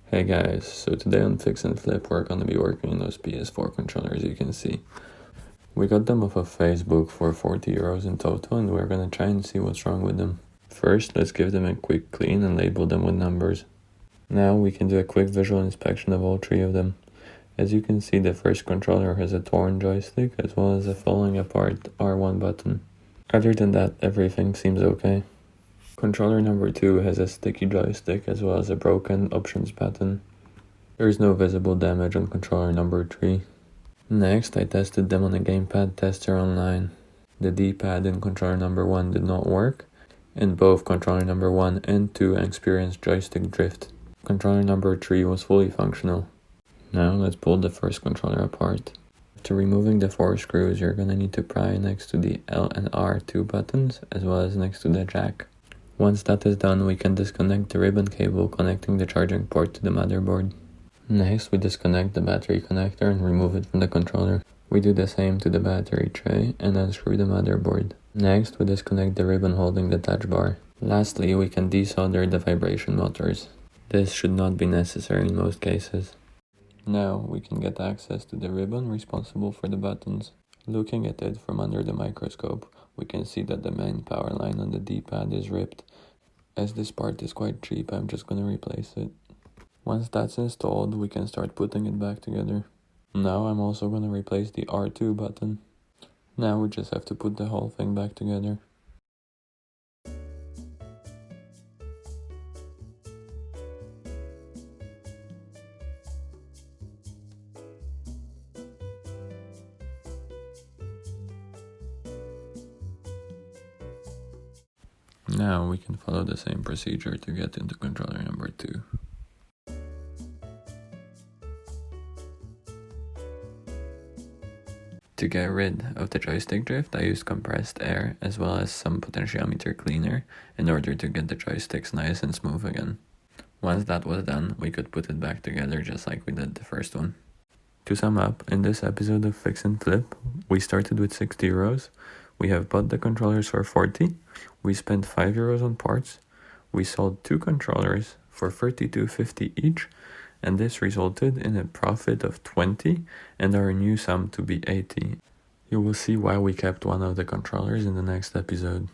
Hey guys, so today on Fix and Flip we're going to be working on those PS4 controllers you can see. We got them off of Facebook for €40 in total and we're going to try and see what's wrong with them. First, let's give them a quick clean and label them with numbers. Now we can do a quick visual inspection of all three of them. As you can see, the first controller has a torn joystick as well as a falling apart R1 button. Other than that, everything seems okay. Controller number 2 has a sticky joystick as well as a broken options button. There is no visible damage on controller number 3. Next, I tested them on a gamepad tester online. The D-pad in controller number 1 did not work, and both controller number 1 and 2 experienced joystick drift. Controller number 3 was fully functional. Now let's pull the first controller apart. After removing the 4 screws, you're gonna need to pry next to the L and R2 buttons as well as next to the jack. Once that is done, we can disconnect the ribbon cable connecting the charging port to the motherboard. Next, we disconnect the battery connector and remove it from the controller. We do the same to the battery tray and unscrew the motherboard. Next, we disconnect the ribbon holding the touch bar. Lastly, we can desolder the vibration motors. This should not be necessary in most cases. Now, we can get access to the ribbon responsible for the buttons. Looking at it from under the microscope, we can see that the main power line on the D-pad is ripped. As this part is quite cheap, I'm just gonna replace it. Once that's installed, we can start putting it back together. Now I'm also gonna replace the R2 button. Now we just have to put the whole thing back together. Now we can follow the same procedure to get into controller number 2. To get rid of the joystick drift, I used compressed air as well as some potentiometer cleaner in order to get the joysticks nice and smooth again. Once that was done, we could put it back together just like we did the first one. To sum up, in this episode of Fix and Flip, we started with €60. We have bought the controllers for 40. We spent €5 on parts. We sold 2 controllers for $32.50 each, and this resulted in a profit of 20 and our new sum to be 80. You will see why we kept one of the controllers in the next episode.